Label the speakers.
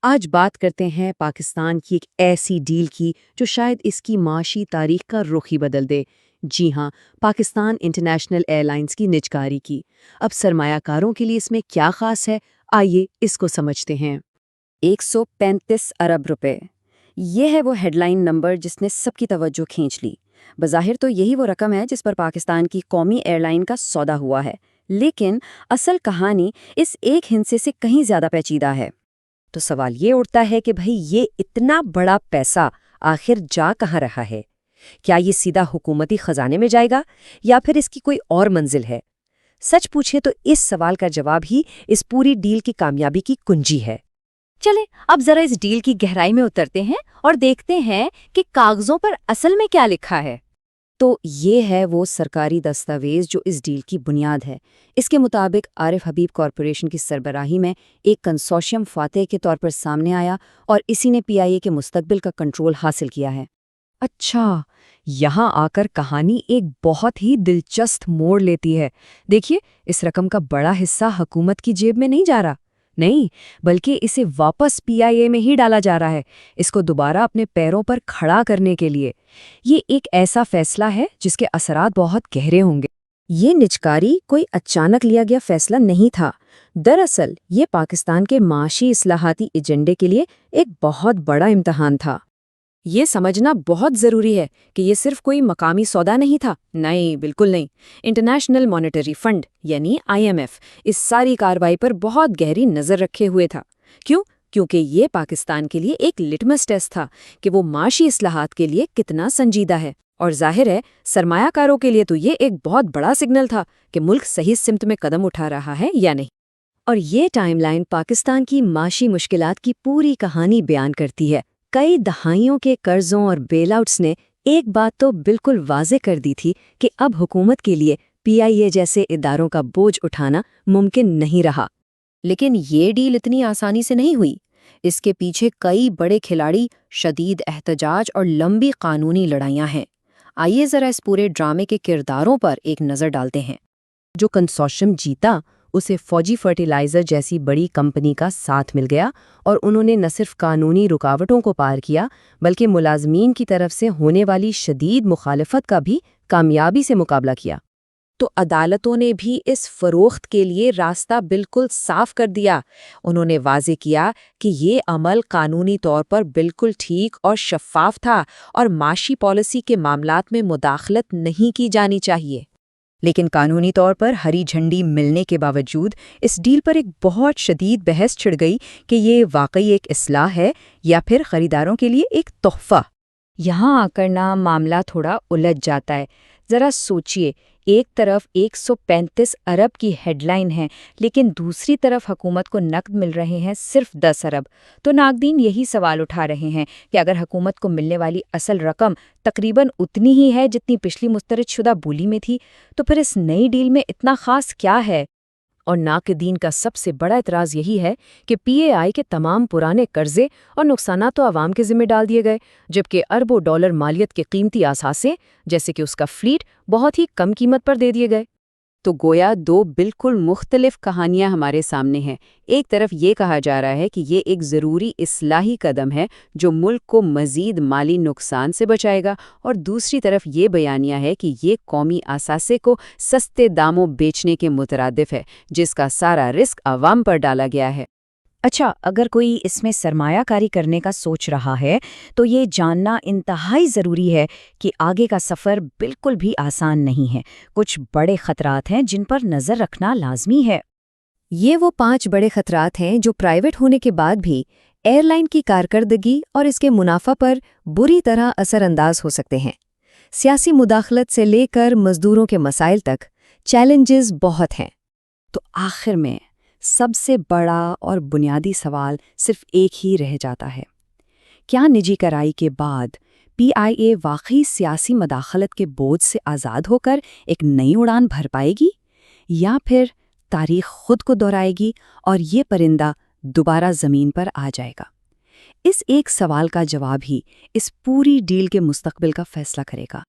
Speaker 1: آج بات کرتے ہیں پاکستان کی ایک ایسی ڈیل کی جو شاید اس کی معاشی تاریخ کا رخ ہی بدل دے۔ جی ہاں، پاکستان انٹرنیشنل ایئر لائنز کی نجکاری کی۔ اب سرمایہ کاروں کے لیے اس میں کیا خاص ہے، آئیے اس کو سمجھتے ہیں۔
Speaker 2: 135 ارب روپے، یہ ہے وہ ہیڈ لائن نمبر جس نے سب کی توجہ کھینچ لی۔ بظاہر تو یہی وہ رقم ہے جس پر پاکستان کی قومی ایئر لائن کا سودا ہوا ہے، لیکن اصل کہانی اس ایک ہندسے سے کہیں زیادہ پیچیدہ ہے۔ تو سوال یہ اٹھتا ہے کہ بھئی یہ اتنا بڑا پیسہ آخر جا کہاں رہا ہے؟ کیا یہ سیدھا حکومتی خزانے میں جائے گا یا پھر اس کی کوئی اور منزل ہے؟ سچ پوچھے تو اس سوال کا جواب ہی اس پوری ڈیل کی کامیابی کی کنجی ہے۔
Speaker 3: چلیں اب ذرا اس ڈیل کی گہرائی میں اترتے ہیں اور دیکھتے ہیں کہ کاغذوں پر اصل میں کیا لکھا ہے۔
Speaker 2: تو یہ ہے وہ سرکاری دستاویز جو اس ڈیل کی بنیاد ہے۔ اس کے مطابق عارف حبیب کارپوریشن کی سربراہی میں ایک کنسورشیم فاتح کے طور پر سامنے آیا اور اسی نے PIA کے مستقبل کا کنٹرول حاصل کیا ہے۔
Speaker 1: اچھا، یہاں آ کر کہانی ایک بہت ہی دلچسپ موڑ لیتی ہے۔ دیکھیے، اس رقم کا بڑا حصہ حکومت کی جیب میں نہیں جا رہا، نہیں، بلکہ اسے واپس PIA میں ہی ڈالا جا رہا ہے، اس کو دوبارہ اپنے پیروں پر کھڑا کرنے کے لیے۔ یہ ایک ایسا فیصلہ ہے جس کے اثرات بہت گہرے ہوں گے۔
Speaker 2: یہ نجکاری کوئی اچانک لیا گیا فیصلہ نہیں تھا۔ دراصل یہ پاکستان کے معاشی اصلاحاتی ایجنڈے کے لیے ایک بہت بڑا امتحان تھا۔
Speaker 1: یہ سمجھنا بہت ضروری ہے کہ یہ صرف کوئی مقامی سودا نہیں تھا، نہیں، بالکل نہیں۔ انٹرنیشنل مانیٹری فنڈ یعنی IMF اس ساری کارروائی پر بہت گہری نظر رکھے ہوئے تھا۔ کیونکہ یہ پاکستان کے لیے ایک لٹمس ٹیسٹ تھا کہ وہ معاشی اصلاحات کے لیے کتنا سنجیدہ ہے، اور ظاہر ہے سرمایہ کاروں کے لیے تو یہ ایک بہت بڑا سگنل تھا کہ ملک صحیح سمت میں قدم اٹھا رہا ہے یا نہیں۔
Speaker 2: اور یہ ٹائم لائن پاکستان کی معاشی مشکلات کی پوری کہانی بیان کرتی ہے۔ کئی دہائیوں کے قرضوں اور بیل آؤٹس نے ایک بات تو بالکل واضح کر دی تھی کہ اب حکومت کے لیے PIA جیسے اداروں کا بوجھ اٹھانا ممکن نہیں رہا۔ لیکن یہ ڈیل اتنی آسانی سے نہیں ہوئی۔ اس کے پیچھے کئی بڑے کھلاڑی، شدید احتجاج اور لمبی قانونی لڑائیاں ہیں۔ آئیے ذرا اس پورے ڈرامے کے کرداروں پر ایک نظر ڈالتے ہیں۔
Speaker 1: جو کنسورشیم جیتا اسے فوجی فرٹیلائزر جیسی بڑی کمپنی کا ساتھ مل گیا، اور انہوں نے نہ صرف قانونی رکاوٹوں کو پار کیا بلکہ ملازمین کی طرف سے ہونے والی شدید مخالفت کا بھی کامیابی سے مقابلہ کیا۔ تو عدالتوں نے بھی اس فروخت کے لیے راستہ بالکل صاف کر دیا۔ انہوں نے واضح کیا کہ یہ عمل قانونی طور پر بالکل ٹھیک اور شفاف تھا اور معاشی پالیسی کے معاملات میں مداخلت نہیں کی جانی چاہیے۔
Speaker 2: لیکن قانونی طور پر ہری جھنڈی ملنے کے باوجود اس ڈیل پر ایک بہت شدید بحث چھڑ گئی کہ یہ واقعی ایک اصلاح ہے یا پھر خریداروں کے لیے ایک تحفہ۔ یہاں آ کر معاملہ تھوڑا الجھ جاتا ہے۔ ذرا سوچئے، ایک طرف 135 ارب کی ہیڈ لائن ہے، لیکن دوسری طرف حکومت کو نقد مل رہے ہیں صرف 10 ارب۔ تو ناقدین یہی سوال اٹھا رہے ہیں کہ اگر حکومت کو ملنے والی اصل رقم تقریباً اتنی ہی ہے جتنی پچھلی مسترد شدہ بولی میں تھی، تو پھر اس نئی ڈیل میں اتنا خاص کیا ہے؟
Speaker 1: اور ناقدین کا سب سے بڑا اعتراض یہی ہے کہ PAI کے تمام پرانے قرضے اور نقصانات تو عوام کے ذمہ ڈال دیے گئے، جبکہ اربوں ڈالر مالیت کے قیمتی اثاثے جیسے کہ اس کا فلیٹ بہت ہی کم قیمت پر دے دیے گئے۔ تو گویا دو بالکل مختلف کہانیاں ہمارے سامنے ہیں۔ ایک طرف یہ کہا جا رہا ہے کہ یہ ایک ضروری اصلاحی قدم ہے جو ملک کو مزید مالی نقصان سے بچائے گا، اور دوسری طرف یہ بیانیہ ہے کہ یہ قومی اثاثے کو سستے داموں بیچنے کے مترادف ہے، جس کا سارا رسک عوام پر ڈالا گیا ہے۔
Speaker 3: اچھا، اگر کوئی اس میں سرمایہ کاری کرنے کا سوچ رہا ہے تو یہ جاننا انتہائی ضروری ہے کہ آگے کا سفر بالکل بھی آسان نہیں ہے۔ کچھ بڑے خطرات ہیں جن پر نظر رکھنا لازمی ہے۔
Speaker 2: یہ وہ 5 بڑے خطرات ہیں جو پرائیویٹ ہونے کے بعد بھی ایئر لائن کی کارکردگی اور اس کے منافع پر بری طرح اثر انداز ہو سکتے ہیں۔ سیاسی مداخلت سے لے کر مزدوروں کے مسائل تک چیلنجز بہت ہیں۔ تو آخر میں سب سے بڑا اور بنیادی سوال صرف ایک ہی رہ جاتا ہے۔ کیا نجی کرائی کے بعد PIA واقعی سیاسی مداخلت کے بوجھ سے آزاد ہو کر ایک نئی اڑان بھر پائے گی، یا پھر تاریخ خود کو دہرائے گی اور یہ پرندہ دوبارہ زمین پر آ جائے گا؟ اس ایک سوال کا جواب ہی اس پوری ڈیل کے مستقبل کا فیصلہ کرے گا۔